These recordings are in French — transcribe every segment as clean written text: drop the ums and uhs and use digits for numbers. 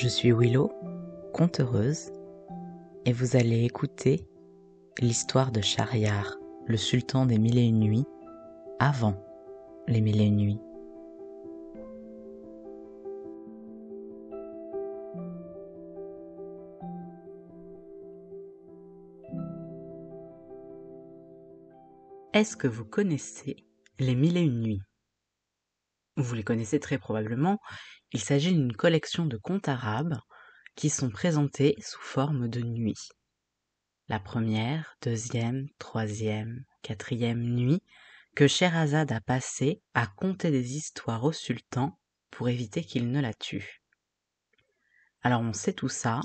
Je suis Willow, conteuse, et vous allez écouter l'histoire de Shahryar, le sultan des mille et une nuits, avant les mille et une nuits. Est-ce que vous connaissez les mille et une nuits ? Vous les connaissez très probablement, il s'agit d'une collection de contes arabes qui sont présentés sous forme de nuits. La première, deuxième, troisième, quatrième nuit que Scheherazade a passé à conter des histoires au sultan pour éviter qu'il ne la tue. Alors on sait tout ça,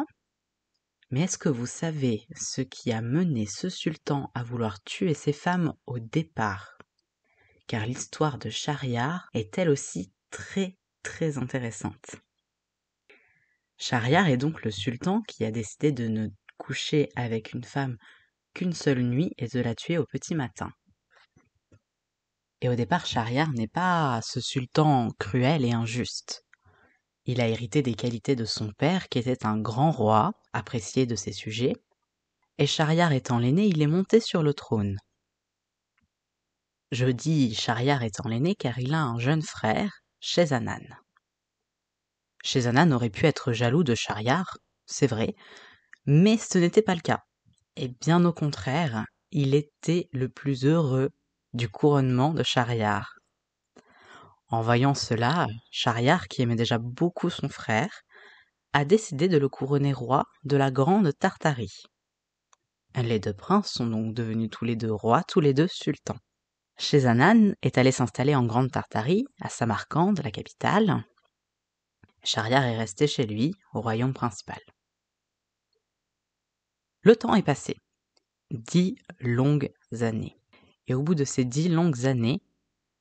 mais est-ce que vous savez ce qui a mené ce sultan à vouloir tuer ses femmes au départ ? Car l'histoire de Shahryar est elle aussi très très intéressante. Shahryar est donc le sultan qui a décidé de ne coucher avec une femme qu'une seule nuit et de la tuer au petit matin. Et au départ, Shahryar n'est pas ce sultan cruel et injuste. Il a hérité des qualités de son père qui était un grand roi, apprécié de ses sujets, et Shahryar étant l'aîné, il est monté sur le trône. Je dis Shahryar étant l'aîné car il a un jeune frère, Shezanan. Shezanan aurait pu être jaloux de Shahryar, c'est vrai, mais ce n'était pas le cas. Et bien au contraire, il était le plus heureux du couronnement de Shahryar. En voyant cela, Shahryar, qui aimait déjà beaucoup son frère, a décidé de le couronner roi de la Grande Tartarie. Les deux princes sont donc devenus tous les deux rois, tous les deux sultans. Shezanan est allé s'installer en Grande Tartarie, à Samarcande, la capitale. Shahryar est resté chez lui, au royaume principal. Le temps est passé. 10 longues années. Et au bout de ces 10 longues années,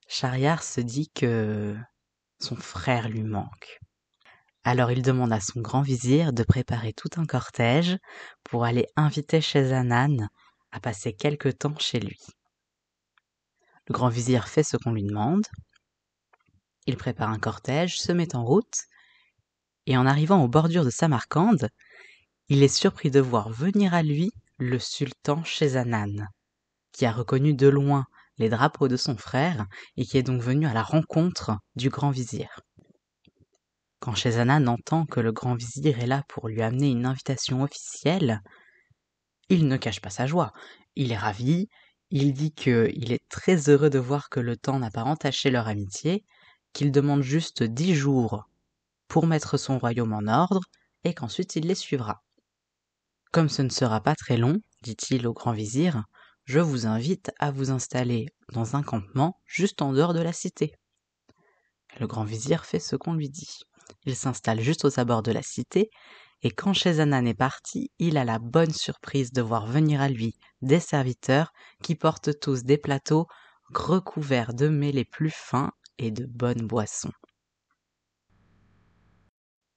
Shahryar se dit que son frère lui manque. Alors il demande à son grand vizir de préparer tout un cortège pour aller inviter Shezanan à passer quelque temps chez lui. Le grand vizir fait ce qu'on lui demande. Il prépare un cortège, se met en route, et en arrivant aux bordures de Samarcande, il est surpris de voir venir à lui le sultan Shezanan, qui a reconnu de loin les drapeaux de son frère et qui est donc venu à la rencontre du grand vizir. Quand Shezanan entend que le grand vizir est là pour lui amener une invitation officielle, il ne cache pas sa joie. Il est ravi, il dit qu'il est très heureux de voir que le temps n'a pas entaché leur amitié, qu'il demande juste 10 jours pour mettre son royaume en ordre et qu'ensuite il les suivra. Comme ce ne sera pas très long, dit-il au grand vizir, je vous invite à vous installer dans un campement juste en dehors de la cité. Le grand vizir fait ce qu'on lui dit. Il s'installe juste aux abords de la cité, et quand Shezanan est parti, il a la bonne surprise de voir venir à lui des serviteurs qui portent tous des plateaux recouverts de mets les plus fins et de bonnes boissons.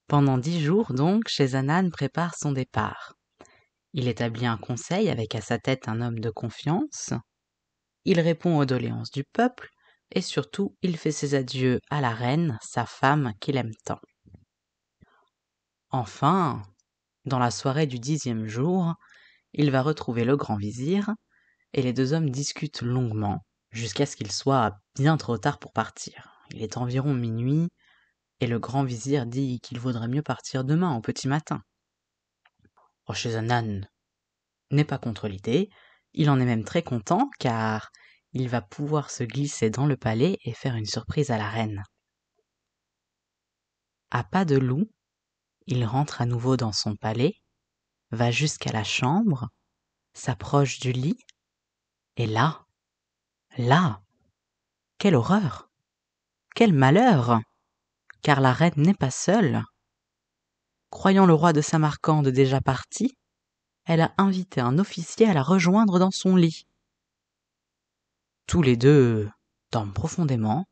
Pendant 10 jours donc, Shezanan prépare son départ. Il établit un conseil avec à sa tête un homme de confiance, il répond aux doléances du peuple, et surtout il fait ses adieux à la reine, sa femme qu'il aime tant. Enfin, dans la soirée du 10e jour, il va retrouver le grand vizir, et les deux hommes discutent longuement, jusqu'à ce qu'il soit bien trop tard pour partir. Il est environ minuit, et le grand vizir dit qu'il vaudrait mieux partir demain au petit matin. Shezanan n'est pas contre l'idée, il en est même très content, car il va pouvoir se glisser dans le palais et faire une surprise à la reine. À pas de loup, il rentre à nouveau dans son palais, va jusqu'à la chambre, s'approche du lit, et là, quelle horreur! Quel malheur! Car la reine n'est pas seule. Croyant le roi de Samarcande déjà parti, elle a invité un officier à la rejoindre dans son lit. Tous les deux dorment profondément,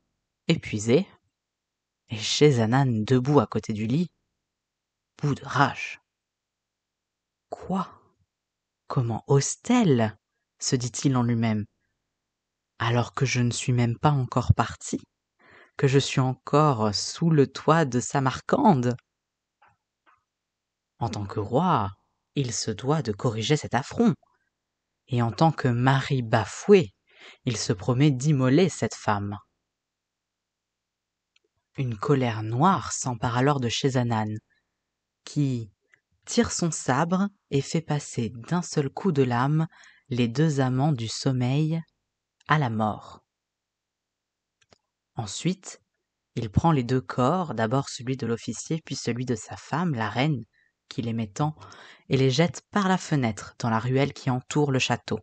épuisés, et Shezanan debout à côté du lit, bout de rage. Quoi? Comment ose-t-elle? Se dit-il en lui-même, alors que je ne suis même pas encore parti, que je suis encore sous le toit de Samarcande. En tant que roi, il se doit de corriger cet affront, et en tant que mari bafoué, il se promet d'immoler cette femme. Une colère noire s'empare alors de Shahzaman, qui tire son sabre et fait passer d'un seul coup de lame les deux amants du sommeil à la mort. Ensuite, il prend les deux corps, d'abord celui de l'officier, puis celui de sa femme, la reine, qu'il aimait tant, et les jette par la fenêtre dans la ruelle qui entoure le château.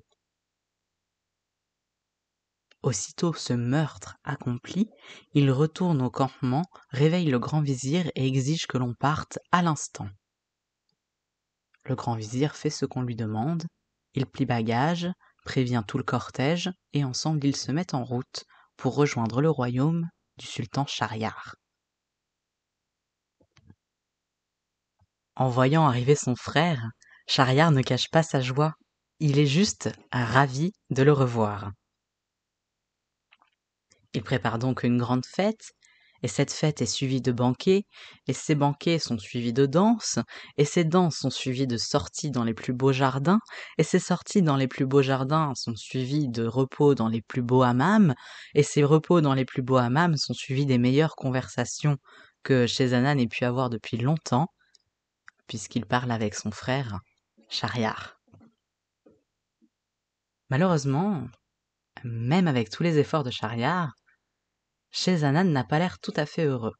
Aussitôt ce meurtre accompli, il retourne au campement, réveille le grand vizir et exige que l'on parte à l'instant. Le grand vizir fait ce qu'on lui demande, il plie bagages, prévient tout le cortège, et ensemble ils se mettent en route pour rejoindre le royaume du sultan Schahriar. En voyant arriver son frère, Schahriar ne cache pas sa joie, il est juste ravi de le revoir. Il prépare donc une grande fête, et cette fête est suivie de banquets, et ces banquets sont suivis de danses, et ces danses sont suivies de sorties dans les plus beaux jardins, et ces sorties dans les plus beaux jardins sont suivies de repos dans les plus beaux hammams, et ces repos dans les plus beaux hammams sont suivis des meilleures conversations que Shahzaman ait pu avoir depuis longtemps, puisqu'il parle avec son frère, Schahriar. Malheureusement, même avec tous les efforts de Schahriar, Shahzaman n'a pas l'air tout à fait heureux.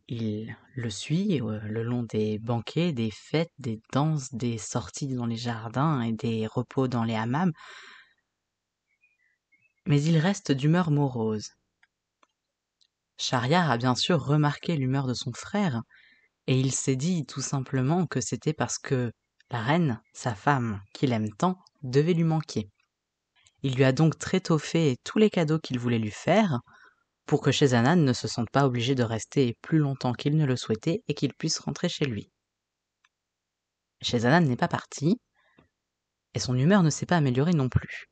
Il le suit le long des banquets, des fêtes, des danses, des sorties dans les jardins et des repos dans les hammams, mais il reste d'humeur morose. Schahriar a bien sûr remarqué l'humeur de son frère, et il s'est dit tout simplement que c'était parce que la reine, sa femme, qu'il aime tant, devait lui manquer. Il lui a donc très tôt fait tous les cadeaux qu'il voulait lui faire, pour que Shahzaman ne se sente pas obligé de rester plus longtemps qu'il ne le souhaitait et qu'il puisse rentrer chez lui. Shahzaman n'est pas parti, et son humeur ne s'est pas améliorée non plus.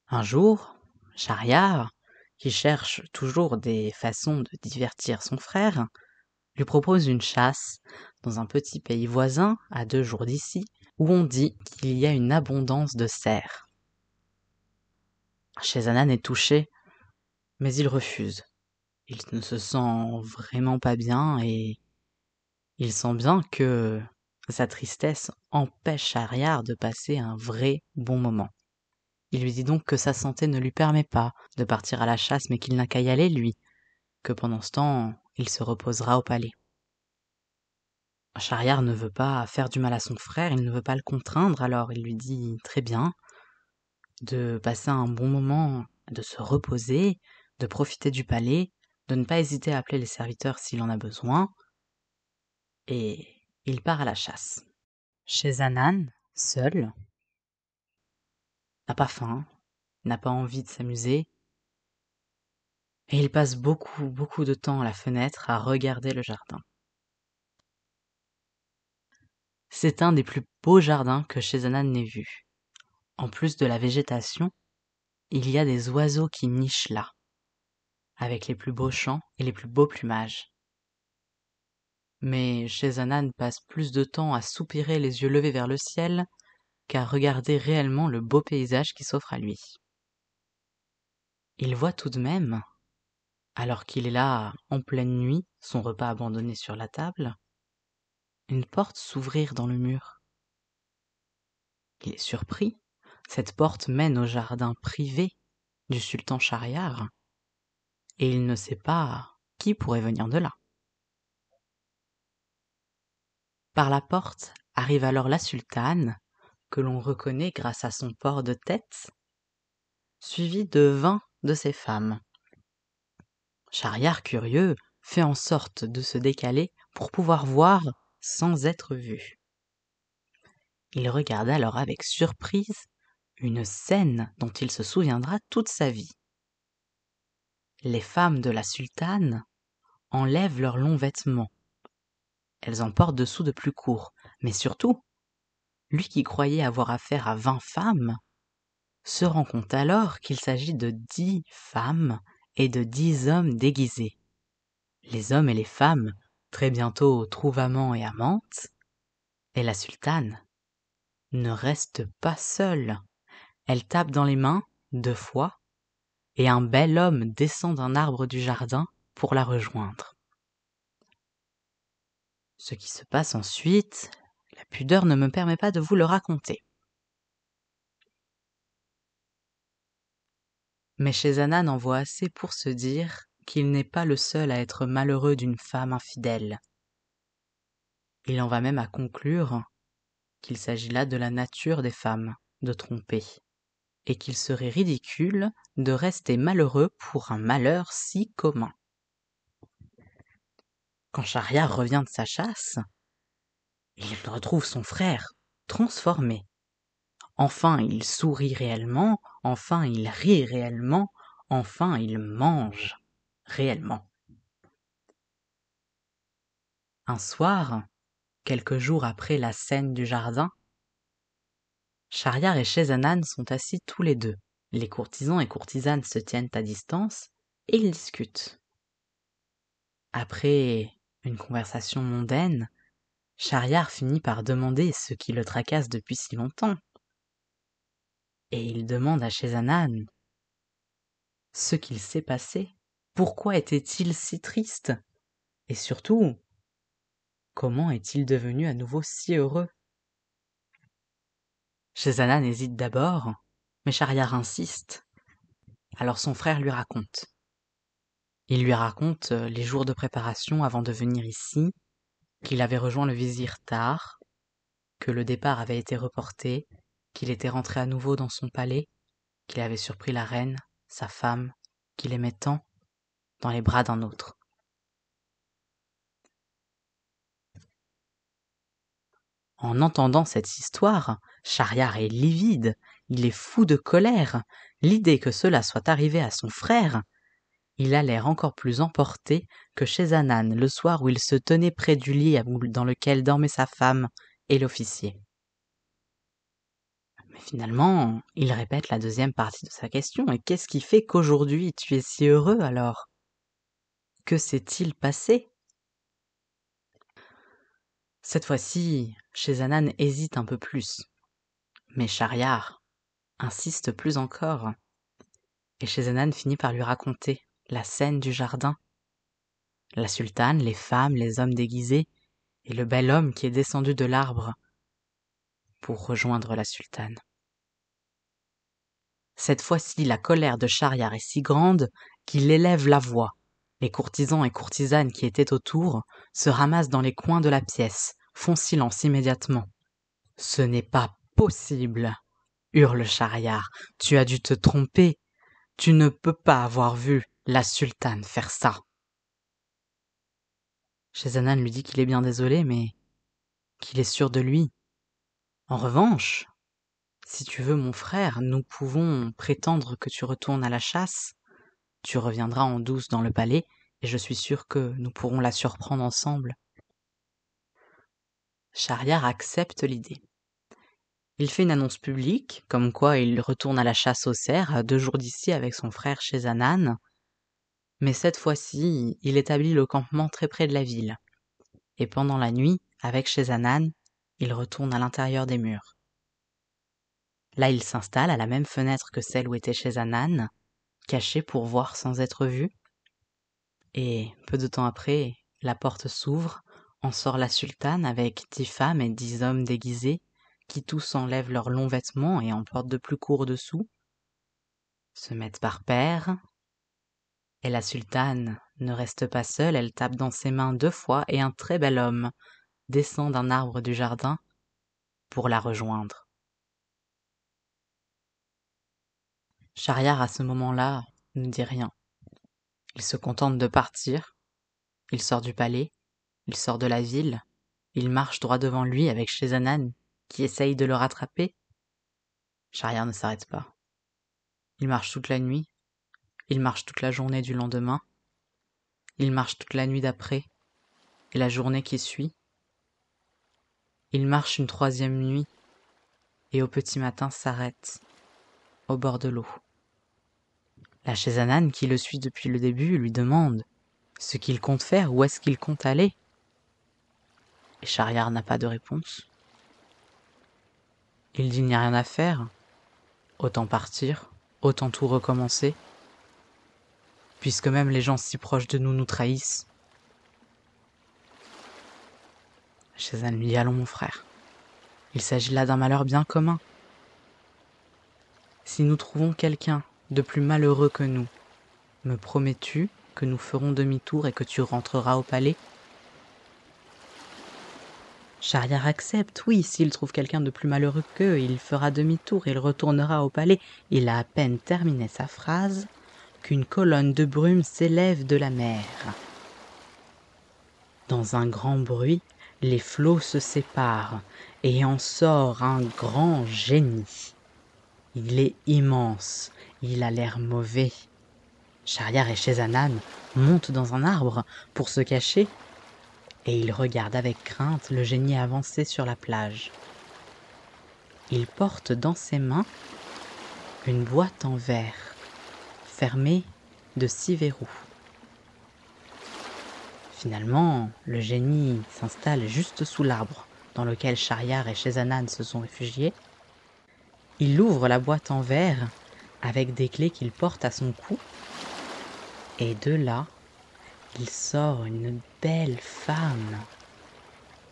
Un jour, Schahriar, qui cherche toujours des façons de divertir son frère, lui propose une chasse dans un petit pays voisin, à 2 jours d'ici, où on dit qu'il y a une abondance de cerfs. Shahzaman est touché, mais il refuse. Il ne se sent vraiment pas bien et il sent bien que sa tristesse empêche Schahriar de passer un vrai bon moment. Il lui dit donc que sa santé ne lui permet pas de partir à la chasse, mais qu'il n'a qu'à y aller, lui, que pendant ce temps, il se reposera au palais. Schahriar ne veut pas faire du mal à son frère, il ne veut pas le contraindre, alors il lui dit très bien de passer un bon moment, de se reposer, de profiter du palais, de ne pas hésiter à appeler les serviteurs s'il en a besoin, et il part à la chasse. Shahzaman, seul, n'a pas faim, n'a pas envie de s'amuser, et il passe beaucoup de temps à la fenêtre à regarder le jardin. C'est un des plus beaux jardins que Shahzaman n'ait vu. En plus de la végétation, il y a des oiseaux qui nichent là, avec les plus beaux chants et les plus beaux plumages. Mais Shahzaman passe plus de temps à soupirer les yeux levés vers le ciel qu'à regarder réellement le beau paysage qui s'offre à lui. Il voit tout de même, alors qu'il est là en pleine nuit, son repas abandonné sur la table, une porte s'ouvrir dans le mur. Il est surpris. Cette porte mène au jardin privé du sultan Schahriar, et il ne sait pas qui pourrait venir de là. Par la porte arrive alors la sultane, que l'on reconnaît grâce à son port de tête, suivie de 20 de ses femmes. Schahriar, curieux, fait en sorte de se décaler pour pouvoir voir sans être vu. Il regarde alors avec surprise une scène dont il se souviendra toute sa vie. Les femmes de la sultane enlèvent leurs longs vêtements. Elles en portent dessous de plus courts, mais surtout, lui qui croyait avoir affaire à 20 femmes, se rend compte alors qu'il s'agit de 10 femmes et de 10 hommes déguisés. Les hommes et les femmes Très bientôt trouve amant et amante, et la sultane ne reste pas seule. Elle tape dans les mains 2 fois, et un bel homme descend d'un arbre du jardin pour la rejoindre. Ce qui se passe ensuite, la pudeur ne me permet pas de vous le raconter. Mais Shahzanan en voit assez pour se dire qu'il n'est pas le seul à être malheureux d'une femme infidèle. Il en va même à conclure qu'il s'agit là de la nature des femmes, de tromper, et qu'il serait ridicule de rester malheureux pour un malheur si commun. Quand Schahriar revient de sa chasse, il retrouve son frère, transformé. Enfin il sourit réellement, enfin il rit réellement, enfin il mange réellement. Un soir, quelques jours après la scène du jardin, Schahriar et Shahzanan sont assis tous les deux. Les courtisans et courtisanes se tiennent à distance et ils discutent. Après une conversation mondaine, Schahriar finit par demander ce qui le tracasse depuis si longtemps. Et il demande à Shahzanan ce qu'il s'est passé. Pourquoi était-il si triste? Et surtout, comment est-il devenu à nouveau si heureux? Shahzanan hésite d'abord, mais Schahriar insiste. Alors son frère lui raconte. Il lui raconte les jours de préparation avant de venir ici, qu'il avait rejoint le vizir tard, que le départ avait été reporté, qu'il était rentré à nouveau dans son palais, qu'il avait surpris la reine, sa femme, qu'il aimait tant, dans les bras d'un autre. En entendant cette histoire, Schahriar est livide, il est fou de colère. L'idée que cela soit arrivé à son frère, il a l'air encore plus emporté que Shahzanan le soir où il se tenait près du lit dans lequel dormait sa femme et l'officier. Mais finalement, il répète la deuxième partie de sa question. Et qu'est-ce qui fait qu'aujourd'hui tu es si heureux alors? Que s'est-il passé? Cette fois-ci, Shahzanan hésite un peu plus. Mais Schahriar insiste plus encore. Et Shahzanan finit par lui raconter la scène du jardin. La sultane, les femmes, les hommes déguisés, et le bel homme qui est descendu de l'arbre pour rejoindre la sultane. Cette fois-ci, la colère de Schahriar est si grande qu'il élève la voix. Les courtisans et courtisanes qui étaient autour se ramassent dans les coins de la pièce, font silence immédiatement. « Ce n'est pas possible !» hurle Schahriar. « Tu as dû te tromper. Tu ne peux pas avoir vu la sultane faire ça. » Shahzanan lui dit qu'il est bien désolé, mais qu'il est sûr de lui. En revanche, si tu veux mon frère, nous pouvons prétendre que tu retournes à la chasse. Tu reviendras en douce dans le palais, et je suis sûr que nous pourrons la surprendre ensemble. Schahriar accepte l'idée. Il fait une annonce publique, comme quoi il retourne à la chasse aux cerfs à 2 jours d'ici avec son frère Shahzanan, mais cette fois-ci, il établit le campement très près de la ville. Et pendant la nuit, avec Shahzanan, il retourne à l'intérieur des murs. Là, il s'installe à la même fenêtre que celle où était Shahzanan, caché pour voir sans être vu. Et peu de temps après, la porte s'ouvre, en sort la sultane avec 10 femmes et 10 hommes déguisés, qui tous enlèvent leurs longs vêtements et en portent de plus courts dessous, se mettent par paires, et la sultane ne reste pas seule, elle tape dans ses mains 2 fois et un très bel homme descend d'un arbre du jardin pour la rejoindre. Schahriar, à ce moment-là, ne dit rien. Il se contente de partir, il sort du palais, il sort de la ville, il marche droit devant lui avec Shahzanan qui essaye de le rattraper. Schahriar ne s'arrête pas. Il marche toute la nuit, il marche toute la journée du lendemain, il marche toute la nuit d'après et la journée qui suit. Il marche une 3e nuit et au petit matin s'arrête au bord de l'eau. La Shahzanan, qui le suit depuis le début, lui demande ce qu'il compte faire, où est-ce qu'il compte aller. Et Shahryar n'a pas de réponse. Il dit: il n'y a rien à faire. Autant partir, autant tout recommencer. Puisque même les gens si proches de nous nous trahissent. Shahzad lui dit: allons mon frère. Il s'agit là d'un malheur bien commun. Si nous trouvons quelqu'un de plus malheureux que nous, me promets-tu que nous ferons demi-tour et que tu rentreras au palais? Shahryar accepte, oui, s'il trouve quelqu'un de plus malheureux qu'eux, il fera demi-tour, il retournera au palais. Il a à peine terminé sa phrase qu'une colonne de brume s'élève de la mer. Dans un grand bruit, les flots se séparent et en sort un grand génie. Il est immense, il a l'air mauvais. Shahryar et Shahzanan montent dans un arbre pour se cacher et ils regardent avec crainte le génie avancer sur la plage. Il porte dans ses mains une boîte en verre fermée de 6 verrous. Finalement, le génie s'installe juste sous l'arbre dans lequel Shahryar et Shahzanan se sont réfugiés. Il ouvre la boîte en verre avec des clés qu'il porte à son cou et de là, il sort une belle femme.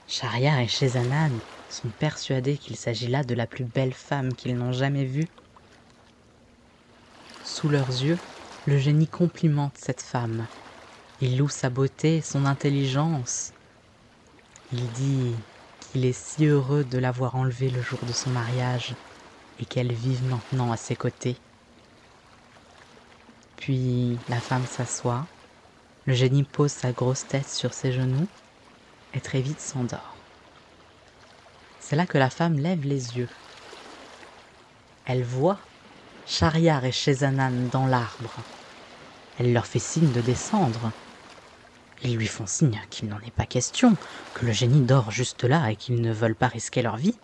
Shahryar et Shahzanan sont persuadés qu'il s'agit là de la plus belle femme qu'ils n'ont jamais vue. Sous leurs yeux, le génie complimente cette femme. Il loue sa beauté, son intelligence. Il dit qu'il est si heureux de l'avoir enlevée le jour de son mariage et qu'elle vive maintenant à ses côtés. Puis la femme s'assoit, le génie pose sa grosse tête sur ses genoux et très vite s'endort. C'est là que la femme lève les yeux. Elle voit Shahryar et Shahzanan dans l'arbre. Elle leur fait signe de descendre. Ils lui font signe qu'il n'en est pas question, que le génie dort juste là et qu'ils ne veulent pas risquer leur vie.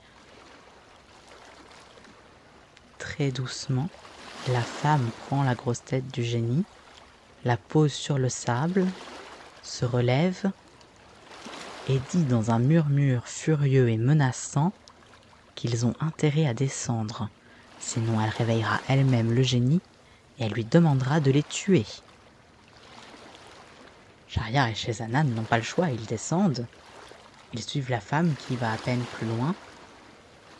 Très doucement, la femme prend la grosse tête du génie, la pose sur le sable, se relève et dit dans un murmure furieux et menaçant qu'ils ont intérêt à descendre, sinon elle réveillera elle-même le génie et elle lui demandera de les tuer. Shahryar et Shahzanan n'ont pas le choix, ils descendent. Ils suivent la femme qui va à peine plus loin.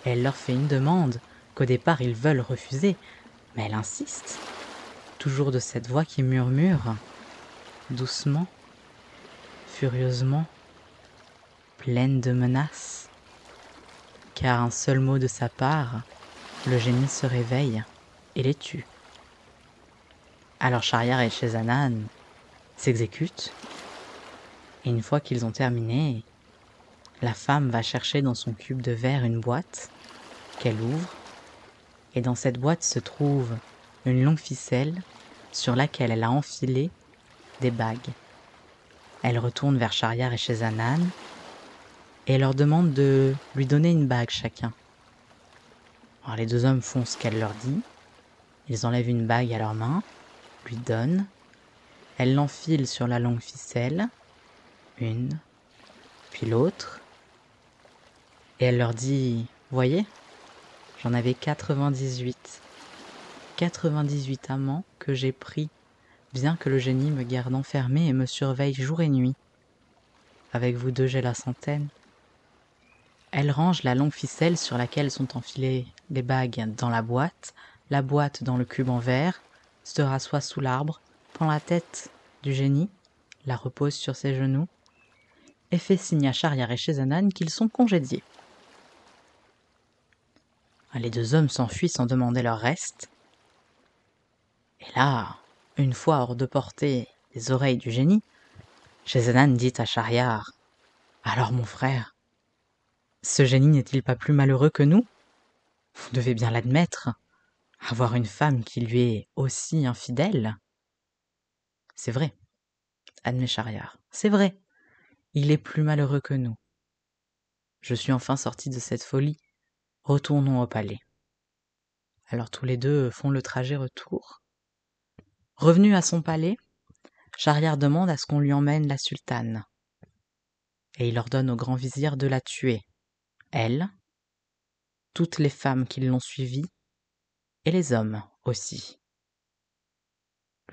Et elle leur fait une demande qu'au départ ils veulent refuser, mais elle insiste, toujours de cette voix qui murmure, doucement, furieusement, pleine de menaces. Car un seul mot de sa part, le génie se réveille et les tue. Alors Shahryar et Shahzanan s'exécutent, et une fois qu'ils ont terminé, la femme va chercher dans son cube de verre une boîte qu'elle ouvre, et dans cette boîte se trouve une longue ficelle sur laquelle elle a enfilé des bagues. Elle retourne vers Shahryar et Shahzanan et leur demande de lui donner une bague chacun. Alors les deux hommes font ce qu'elle leur dit, ils enlèvent une bague à leurs mains, lui donnent, elle l'enfile sur la longue ficelle, une, puis l'autre, et elle leur dit: voyez, j'en avais 98. 98 amants que j'ai pris, bien que le génie me garde enfermé et me surveille jour et nuit. Avec vous deux, j'ai la centaine. Elle range la longue ficelle sur laquelle sont enfilées les bagues dans la boîte dans le cube en verre, se rassoit sous l'arbre, prend la tête du génie, la repose sur ses genoux, et fait signe à Shahryar et Shahzanan qu'ils sont congédiés. Les deux hommes s'enfuient sans demander leur reste. Et là, une fois hors de portée des oreilles du génie, Shahzanan dit à Shahryar: « Alors mon frère, ce génie n'est-il pas plus malheureux que nous? Vous devez bien l'admettre, avoir une femme qui lui est aussi infidèle. » « C'est vrai, admet Shahryar, c'est vrai, il est plus malheureux que nous. Je suis enfin sorti de cette folie, retournons au palais. » Alors tous les deux font le trajet retour. Revenu à son palais, Shahryar demande à ce qu'on lui emmène la sultane. et il ordonne au grand vizir de la tuer, elle, toutes les femmes qui l'ont suivie, et les hommes aussi.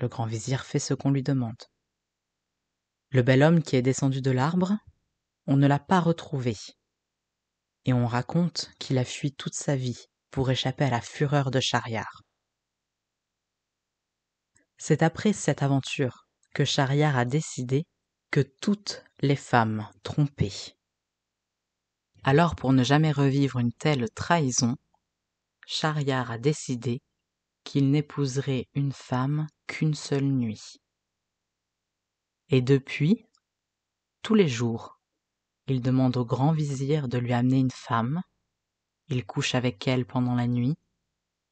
Le grand vizir fait ce qu'on lui demande. Le bel homme qui est descendu de l'arbre, on ne l'a pas retrouvé, et on raconte qu'il a fui toute sa vie pour échapper à la fureur de Schahriar. C'est après cette aventure que Schahriar a décidé que toutes les femmes trompées. Alors, pour ne jamais revivre une telle trahison, Schahriar a décidé qu'il n'épouserait une femme qu'une seule nuit. Et depuis, tous les jours, il demande au grand vizir de lui amener une femme, il couche avec elle pendant la nuit,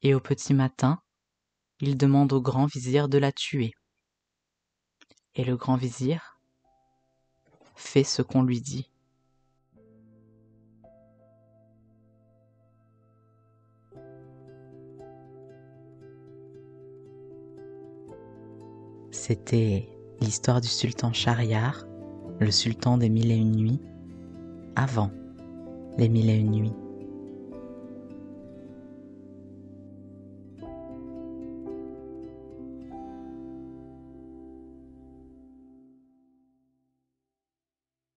et au petit matin, il demande au grand vizir de la tuer. Et le grand vizir fait ce qu'on lui dit. C'était l'histoire du sultan Schahriar, le sultan des 1001 nuits, avant les 1001 nuits.